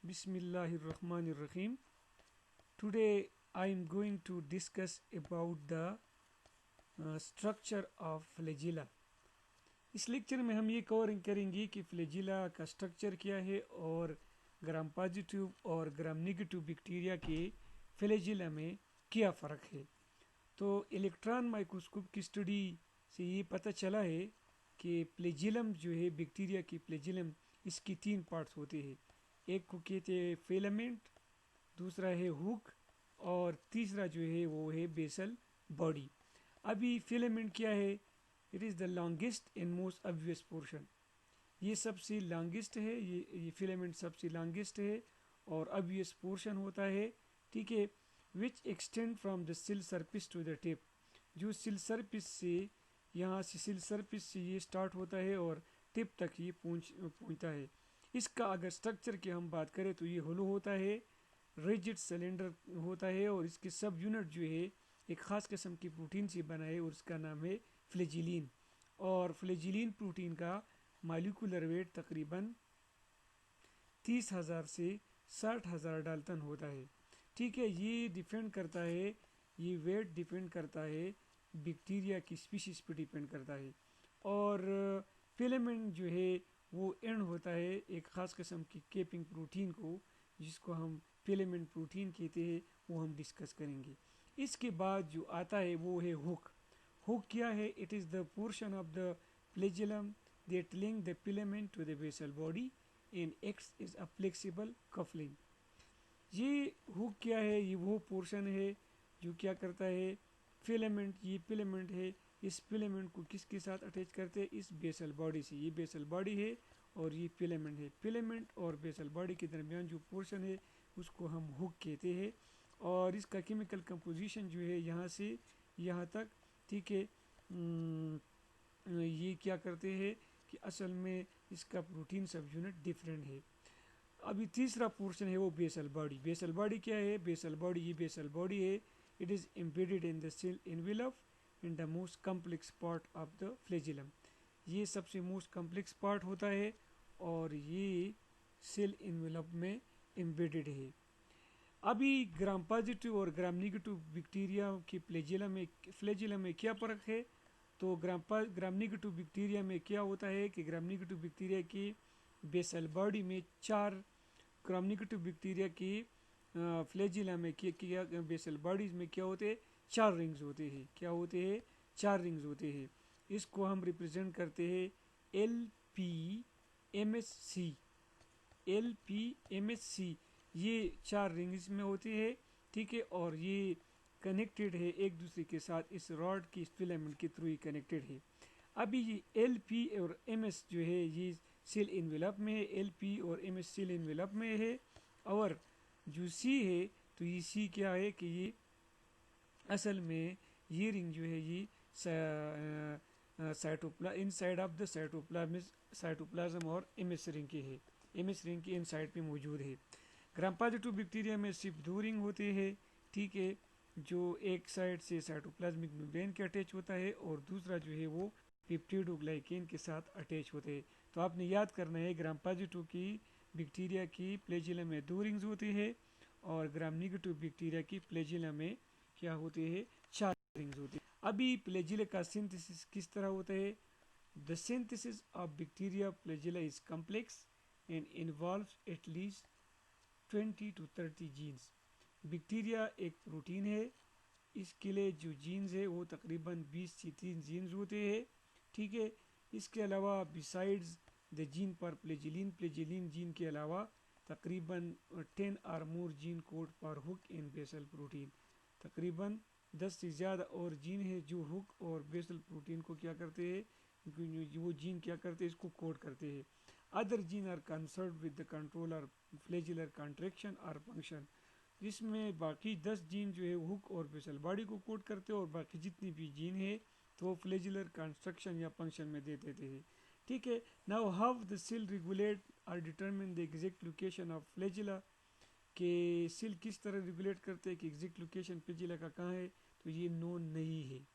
Bismillahirrahmanirrahim. Today I am going to discuss about the structure of flagella. इस lecture में हम ये cover करेंगे कि फ्लैजिला का स्ट्रक्चर क्या है और ग्राम पॉजिटिव और ग्राम नेगेटिव बैक्टीरिया के फ्लैजिला में क्या फ़र्क है। तो इलेक्ट्रॉन माइक्रोस्कोप की स्टडी से ये पता चला है कि फ्लैजिलम जो है बैक्टीरिया की फ्लैजिलम इसकी तीन पार्ट्स होते हैं। एक को कहते हैं फिलामेंट, दूसरा है हुक और तीसरा जो है वो है बेसल बॉडी। अभी फिलामेंट क्या है? It is the longest and most obvious portion. ये सबसे लॉन्गेस्ट है, ये फिलामेंट सबसे लॉन्गेस्ट है और ऑब्वियस पोर्शन होता है, ठीक है। Which extend from the cell surface to the tip, जो सेल सरफेस से यहाँ से सेल सरफेस से ये स्टार्ट होता है और टिप तक ये पहुँचता है। इसका अगर स्ट्रक्चर की हम बात करें तो ये होलो होता है, रिजिड सिलेंडर होता है और इसके सब यूनिट जो है एक ख़ास किस्म की प्रोटीन से बना है और उसका नाम है फ्लैजिलिन। और फ्लैजिलिन प्रोटीन का मॉलिक्यूलर वेट तकरीबन 30,000 से 60,000 डाल्टन होता है, ठीक है। ये डिपेंड करता है, ये वेट डिपेंड करता है बैक्टीरिया की स्पीशीज़ पे डिपेंड करता है। और फिलामेंट जो है वो एंड होता है एक ख़ास किस्म की केपिंग प्रोटीन को, जिसको हम फिलामेंट प्रोटीन कहते हैं, वो हम डिस्कस करेंगे। इसके बाद जो आता है वो है हुक। हुक क्या है? It is the portion of the flagellum that link the filament to the basal body and acts is a flexible coupling. ये हुक क्या है? ये वो पोर्शन है जो क्या करता है, फिलामेंट, ये फिलामेंट है, इस फिलामेंट को किसके साथ अटैच करते हैं? इस बेसल बॉडी से। ये बेसल बॉडी है और ये फिलामेंट है। फिलामेंट और बेसल बॉडी के दरमियान जो पोर्शन है उसको हम हुक कहते हैं। और इसका केमिकल कंपोजिशन जो है यहाँ से यहाँ तक, ठीक है, ये क्या करते हैं कि असल में इसका प्रोटीन सब यूनिट डिफरेंट है। अभी तीसरा पोर्शन है वो बेसल बॉडी। बेसल बॉडी क्या है? बेसल बॉडी, ये बेसल बॉडी है, it is embedded in the cell envelope in the most complex part of the flagellum. ये सबसे मोस्ट कम्प्लेक्स पार्ट होता है और ये सेल एनवेलप में एम्बेडेड है। अभी ग्राम पॉजिटिव और ग्राम नेगेटिव बैक्टीरिया की फ्लैजिलम में क्या फ़र्क है? तो ग्राम नेगेटिव बैक्टीरिया में क्या होता है कि ग्राम नेगेटिव बैक्टीरिया की बेसल बॉडी में चार, ग्राम नेगेटिव बैक्टीरिया की फ्लैजिला में क्या बेसल बॉडीज में क्या होते हैं? चार रिंग्स होते हैं। क्या होते हैं? चार रिंग्स होते हैं। इसको हम रिप्रेजेंट करते हैं LPMSC। LPMSC ये चार रिंग्स में होती है, ठीक है। और ये कनेक्टेड है एक दूसरे के साथ, इस रॉड की फिलामेंट के थ्रू ही कनेक्टेड है। अभी ये LP और MS जो है ये सेल इन्वेलप में है, LP और MS सेल इन्वेलप में है। और जो C है तो ये C क्या है कि ये असल में ये रिंग जो है ये इनसाइड ऑफ द साइटोप्लाज्म और MS रिंग के है, MS रिंग के इनसाइड पे मौजूद है। ग्राम पॉजिटिव बैक्टीरिया में सिर्फ दो रिंग होते हैं, ठीक है, जो एक साइड से साइटोप्लाज्मिक मेम्ब्रेन के अटैच होता है और दूसरा जो है वो पेप्टिडोग्लाइकेन के साथ अटैच होते हैं। तो आपने याद करना है ग्राम पॉजिटिव की बैक्टीरिया की फ्लैजिला में दो रिंग्स होते हैं और ग्राम नेगेटिव बैक्टीरिया की फ्लैजिला में क्या होते हैं? चार रिंग्स होते हैं। अभी फ्लैजिला का सिंथेसिस किस तरह होता है? The synthesis of bacteria flagella is complex and involves at least 20 to 30 genes. Bacteria एक प्रोटीन है, इसके लिए जो जीन्स है वो तकरीबन 20 से 30 जीन्स होते हैं, ठीक है। इसके अलावा बिसाइड्स द जीन पर फ्लैजिलिन जीन के अलावा तकरीबन 10 और मोर जीन कोड पर हुक इन बेसल प्रोटीन। तकरीबन 10 से ज़्यादा और जीन है जो हुक और बेसल प्रोटीन को क्या करते हैं, वो जीन क्या करते हैं, इसको कोड करते हैं। Other gene are concern with the control और फ्लैजिलर कॉन्ट्रैक्शन और फंक्शन, जिसमें बाकी 10 जीन जो है हुक और बेसल बॉडी को कोड करते हैं और बाकी जितनी भी जीन है तो वो फ्लैजिलर कंस्ट्रक्शन या फंक्शन में दे देते हैं, ठीक है। Now how the cell regulate और determine the exact location of flagella, के सेल किस तरह रेगुलेट करते हैं कि एग्जैक्ट लोकेशन फ्लैजिला का कहाँ है, तो ये नोन नहीं है।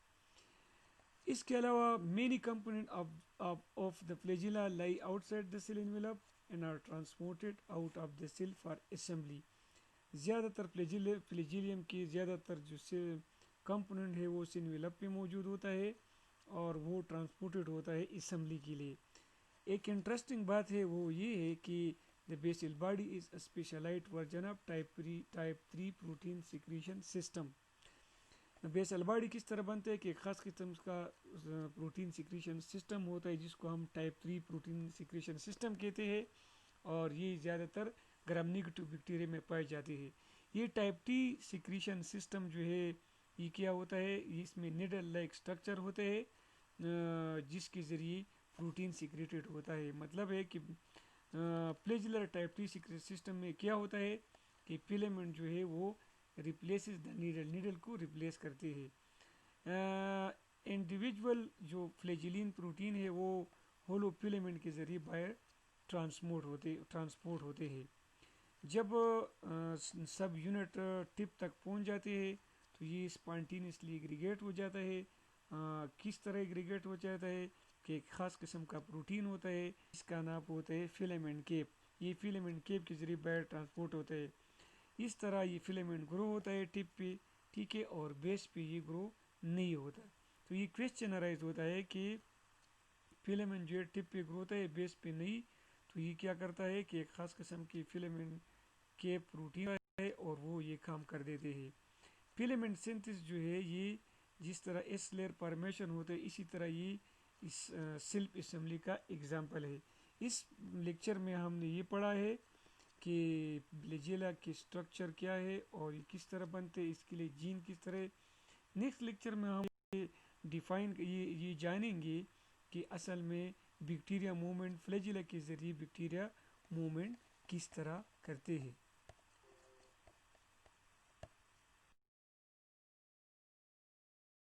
इसके अलावा many component of the flagella lie outside the cell envelope and are transported out of the cell for assembly. زیادہ تر فلیجیلیم کی زیادہ تر جو کمپوننٹ ہے وہ سنویلپ پہ موجود ہوتا ہے اور وہ ٹرانسپورٹڈ ہوتا ہے اسمبلی کے لیے. ایک انٹرسٹنگ بات ہے وہ یہ ہے کہ the basal body is a specialized version of type 3 protein secretion system. Basal body کس طرح بنتا ہے کہ ایک خاص قسم کا پروٹین سیکریشن سسٹم ہوتا ہے جس کو ہم ٹائپ 3 پروٹین سیکریشن سسٹم کہتے ہیں اور یہ زیادہ تر گرام نیگیٹو بیکٹیریا میں پائے جاتے ہیں. یہ ٹائپ 3 سیکریشن سسٹم جو ہے یہ کیا ہوتا ہے, اس میں نیڈل لائک سٹرکچر ہوتے ہیں جس کے ذریعے پروٹین سیکریٹڈ ہوتا ہے. مطلب ہے کہ فلیجلر ٹائپ 3 سیکریشن سسٹم میں کیا ہوتا ہے کہ فیلامنٹ جو ہے وہ ریپلیسز دا نیڈل کو ریپلیس کرتے ہیں. انڈیویجول جو فلیجلین پروٹین ہے وہ ہولو فیلامنٹ کے ذریعے باہر ٹرانسپورٹ ہوتے ہیں. جب سب یونٹ ٹپ تک پہنچ جاتے ہیں تو یہ اسپانٹینیسلی ایگریگیٹ ہو جاتا ہے. کس طرح ایگریگیٹ ہو جاتا ہے کہ ایک خاص قسم کا پروٹین ہوتا ہے اس کا نام ہوتا ہے فیلامنٹ کیپ. یہ فیلامنٹ کیپ کے ذریعے باہر ٹرانسپورٹ ہوتا ہے. اس طرح یہ فیلامنٹ گرو ہوتا ہے ٹپ پہ, ٹھیک ہے, اور بیس پہ یہ گرو نہیں ہوتا. تو یہ کویسچن ارائز ہوتا ہے کہ فیلامنٹ جو ہے ٹپ پہ گرو ہوتا ہے بیس پہ نہیں, تو یہ کیا کرتا ہے کہ ایک خاص قسم کی فیلامنٹ کے پروٹین ہے اور وہ یہ کام کر دیتے ہیں. فیلامنٹ سنتھس جو ہے یہ جس طرح ایس لیئر فارمیشن ہوتا ہے اسی طرح یہ اس سیلف اسمبلی کا ایگزامپل ہے. اس لیکچر میں ہم نے یہ پڑھا ہے کہ فلیجیلا کی اسٹرکچر کیا ہے اور یہ کس طرح بنتے ہیں, اس کے لیے جین کس طرح. نیکسٹ لیکچر میں ہم یہ جانیں گے کہ اصل میں بیکٹیریا موومنٹ فلیجیلا کے ذریعے بیکٹیریا موومنٹ کس طرح کرتے ہیں.